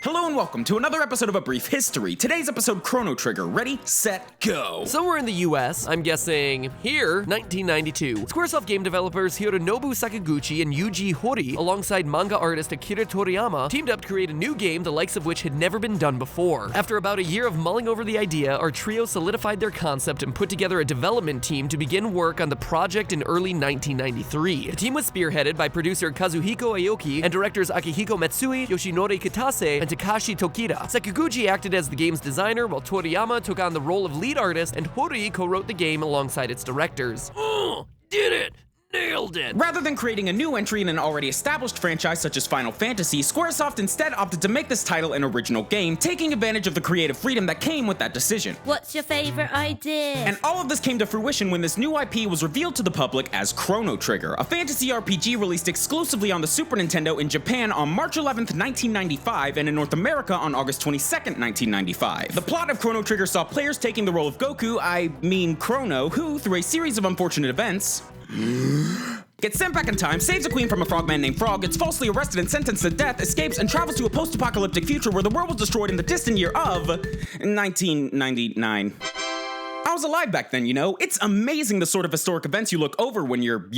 Hello and welcome to another episode of A Brief History. Today's episode, Chrono Trigger. Ready, set, go. Somewhere in the US, I'm guessing here, 1992, Squaresoft game developers Hironobu Sakaguchi and Yuji Horii, alongside manga artist Akira Toriyama, teamed up to create a new game the likes of which had never been done before. After about a year of mulling over the idea, our trio solidified their concept and put together a development team to begin work on the project in early 1993. The team was spearheaded by producer Kazuhiko Aoki and directors Akihiko Matsui, Yoshinori Kitase, and Takashi Tokita. Sakaguchi acted as the game's designer, while Toriyama took on the role of lead artist, and Horii co-wrote the game alongside its directors. Did it! Nailed it! Rather than creating a new entry in an already established franchise such as Final Fantasy, Squaresoft instead opted to make this title an original game, taking advantage of the creative freedom that came with that decision. What's your favorite idea? And all of this came to fruition when this new IP was revealed to the public as Chrono Trigger, a fantasy RPG released exclusively on the Super Nintendo in Japan on March 11th, 1995, and in North America on August 22nd, 1995. The plot of Chrono Trigger saw players taking the role of Goku, Chrono, who, through a series of unfortunate events, gets sent back in time, saves a queen from a frogman named Frog, gets falsely arrested and sentenced to death, escapes, and travels to a post-apocalyptic future where the world was destroyed in the distant year of 1999. I was alive back then, you know? It's amazing the sort of historic events you look over when you're,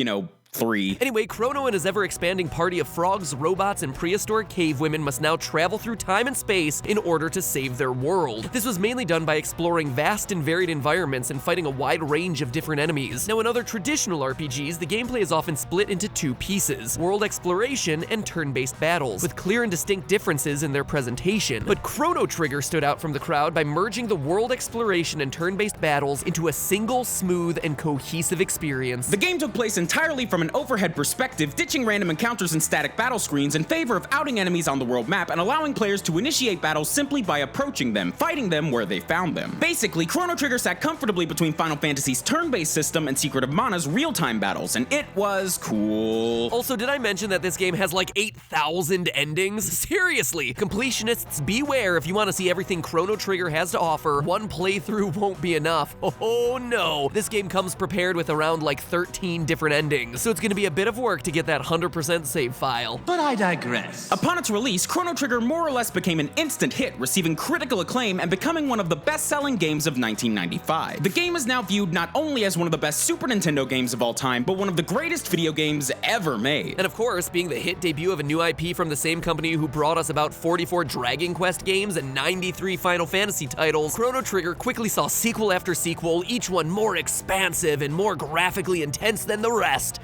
3. Anyway, Chrono and his ever-expanding party of frogs, robots, and prehistoric cave women must now travel through time and space in order to save their world. This was mainly done by exploring vast and varied environments and fighting a wide range of different enemies. Now, in other traditional RPGs, the gameplay is often split into two pieces: world exploration and turn-based battles, with clear and distinct differences in their presentation. But Chrono Trigger stood out from the crowd by merging the world exploration and turn-based battles into a single, smooth, and cohesive experience. The game took place entirely from an overhead perspective, ditching random encounters and static battle screens in favor of outing enemies on the world map and allowing players to initiate battles simply by approaching them, fighting them where they found them. Basically, Chrono Trigger sat comfortably between Final Fantasy's turn-based system and Secret of Mana's real-time battles, and it was cool. Also, did I mention that this game has like 8,000 endings? Seriously, completionists beware. If you want to see everything Chrono Trigger has to offer, one playthrough won't be enough. Oh no, this game comes prepared with around like 13 different endings, so it's gonna be a bit of work to get that 100% save file. But I digress. Upon its release, Chrono Trigger more or less became an instant hit, receiving critical acclaim and becoming one of the best-selling games of 1995. The game is now viewed not only as one of the best Super Nintendo games of all time, but one of the greatest video games ever made. And of course, being the hit debut of a new IP from the same company who brought us about 44 Dragon Quest games and 93 Final Fantasy titles, Chrono Trigger quickly saw sequel after sequel, each one more expansive and more graphically intense than the rest.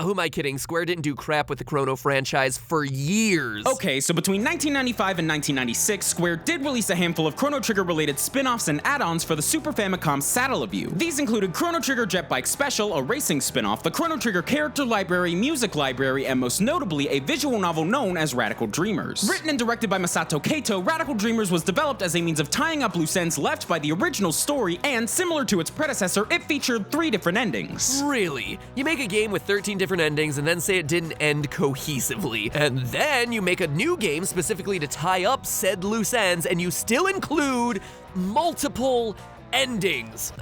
Who am I kidding? Square didn't do crap with the Chrono franchise for years. Okay, so between 1995 and 1996, Square did release a handful of Chrono Trigger-related spin-offs and add-ons for the Super Famicom's Satellaview. These included Chrono Trigger Jet Bike Special, a racing spin-off, the Chrono Trigger Character Library, Music Library, and most notably, a visual novel known as Radical Dreamers. Written and directed by Masato Kato, Radical Dreamers was developed as a means of tying up loose ends left by the original story, and similar to its predecessor, it featured 3 different endings. Really? You make a game with 13 different endings and then say it didn't end cohesively. And then you make a new game specifically to tie up said loose ends and you still include multiple endings.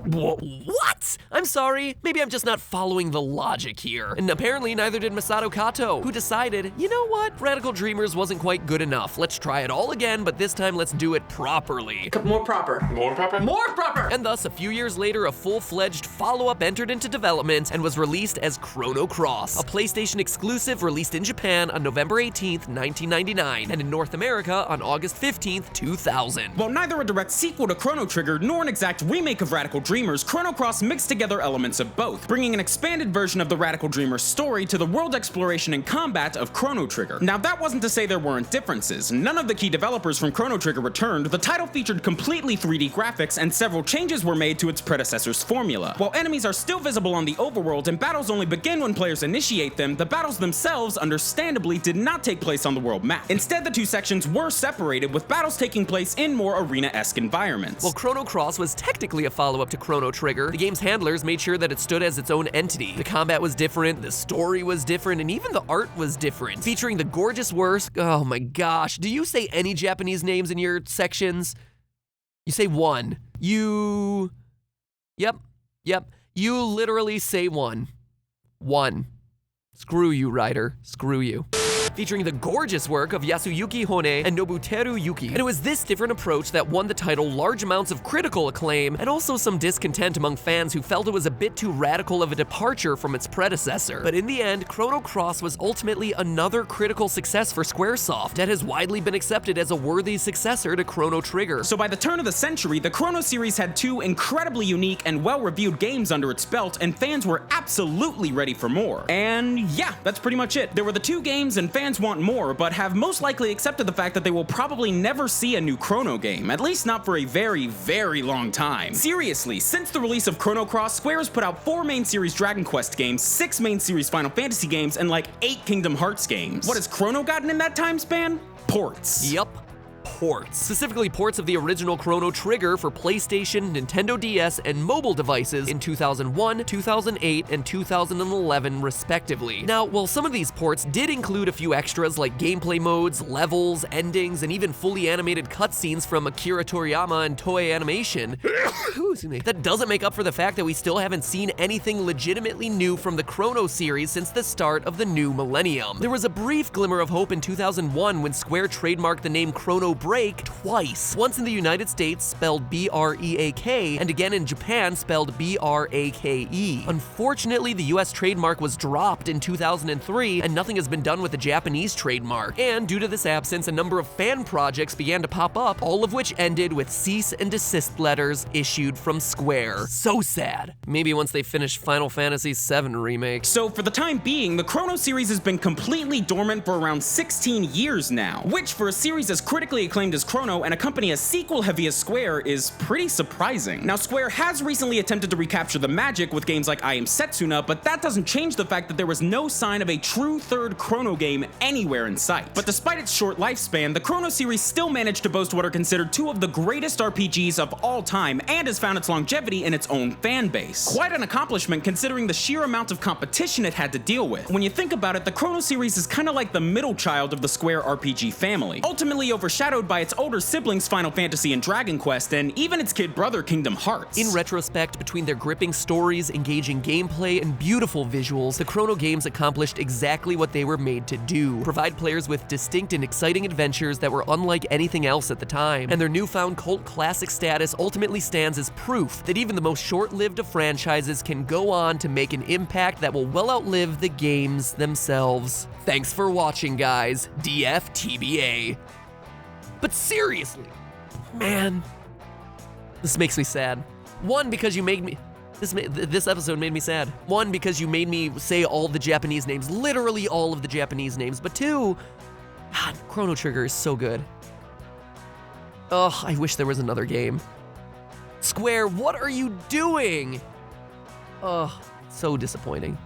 What? I'm sorry, maybe I'm just not following the logic here. And apparently neither did Masato Kato, who decided, you know what? Radical Dreamers wasn't quite good enough. Let's try it all again, but this time let's do it properly. More proper. More proper? More proper! And thus, a few years later, a full-fledged follow-up entered into development and was released as Chrono Cross, a PlayStation exclusive released in Japan on November 18th, 1999, and in North America on August 15th, 2000. While neither a direct sequel to Chrono Trigger nor an exact remake of Radical Dreamers, Chrono Cross mixed together elements of both, bringing an expanded version of the Radical Dreamers story to the world exploration and combat of Chrono Trigger. Now, that wasn't to say there weren't differences. None of the key developers from Chrono Trigger returned, the title featured completely 3D graphics, and several changes were made to its predecessor's formula. While enemies are still visible on the overworld and battles only begin when players initiate them, the battles themselves, understandably, did not take place on the world map. Instead, the two sections were separated, with battles taking place in more arena-esque environments. While Chrono Cross was technically a follow-up to Chrono Trigger, the game's handlers made sure that it stood as its own entity. The combat was different, the story was different, and even the art was different. Featuring the gorgeous oh my gosh, do you say any Japanese names in your sections? You say one. Yep. You literally say one. Screw you, writer. Screw you. featuring the gorgeous work of Yasuyuki Hone and Nobuteru Yuki. And it was this different approach that won the title large amounts of critical acclaim and also some discontent among fans who felt it was a bit too radical of a departure from its predecessor. But in the end, Chrono Cross was ultimately another critical success for Squaresoft that has widely been accepted as a worthy successor to Chrono Trigger. So by the turn of the century, the Chrono series had two incredibly unique and well-reviewed games under its belt, and fans were absolutely ready for more. And yeah, that's pretty much it. There were the two games and fans want more, but have most likely accepted the fact that they will probably never see a new Chrono game, at least not for a very, very long time. Seriously, since the release of Chrono Cross, Square has put out 4 main series Dragon Quest games, 6 main series Final Fantasy games, and like 8 Kingdom Hearts games. What has Chrono gotten in that time span? Ports. Yup. Ports. Specifically ports of the original Chrono Trigger for PlayStation, Nintendo DS, and mobile devices in 2001, 2008, and 2011 respectively. Now, while some of these ports did include a few extras like gameplay modes, levels, endings, and even fully animated cutscenes from Akira Toriyama and Toei Animation, that doesn't make up for the fact that we still haven't seen anything legitimately new from the Chrono series since the start of the new millennium. There was a brief glimmer of hope in 2001 when Square trademarked the name Chrono Break twice. Once in the United States spelled B-R-E-A-K, and again in Japan spelled B-R-A-K-E. Unfortunately, the US trademark was dropped in 2003, and nothing has been done with the Japanese trademark. And due to this absence, a number of fan projects began to pop up, all of which ended with cease and desist letters issued from Square. So sad. Maybe once they finish Final Fantasy VII Remake. So for the time being, the Chrono series has been completely dormant for around 16 years now, which for a series as critically acclaimed as Chrono and a company as sequel-heavy as Square is pretty surprising. Now, Square has recently attempted to recapture the magic with games like I Am Setsuna, but that doesn't change the fact that there was no sign of a true third Chrono game anywhere in sight. But despite its short lifespan, the Chrono series still managed to boast what are considered 2 of the greatest RPGs of all time, and has found its longevity in its own fan base. Quite an accomplishment considering the sheer amount of competition it had to deal with. When you think about it, the Chrono series is kinda like the middle child of the Square RPG family, ultimately overshadowed by its older siblings Final Fantasy and Dragon Quest, and even its kid brother Kingdom Hearts. In retrospect, between their gripping stories, engaging gameplay, and beautiful visuals, the Chrono games accomplished exactly what they were made to do: provide players with distinct and exciting adventures that were unlike anything else at the time. And their newfound cult classic status ultimately stands as proof that even the most short-lived of franchises can go on to make an impact that will well outlive the games themselves. Thanks for watching, guys. DFTBA. But seriously, man, this makes me sad. One, because you made me, this episode made me sad. One, because you made me say all the Japanese names, literally all of the Japanese names. But two, God, Chrono Trigger is so good. Ugh, I wish there was another game. Square, what are you doing? Ugh, so disappointing.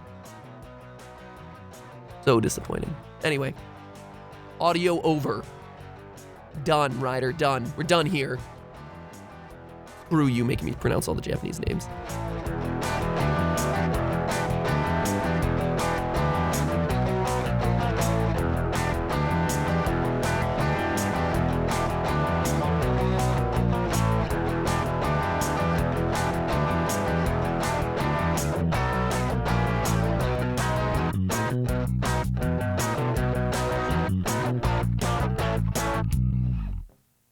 So disappointing. Anyway, audio over. Done, Ryder, done. We're done here. Screw you making me pronounce all the Japanese names.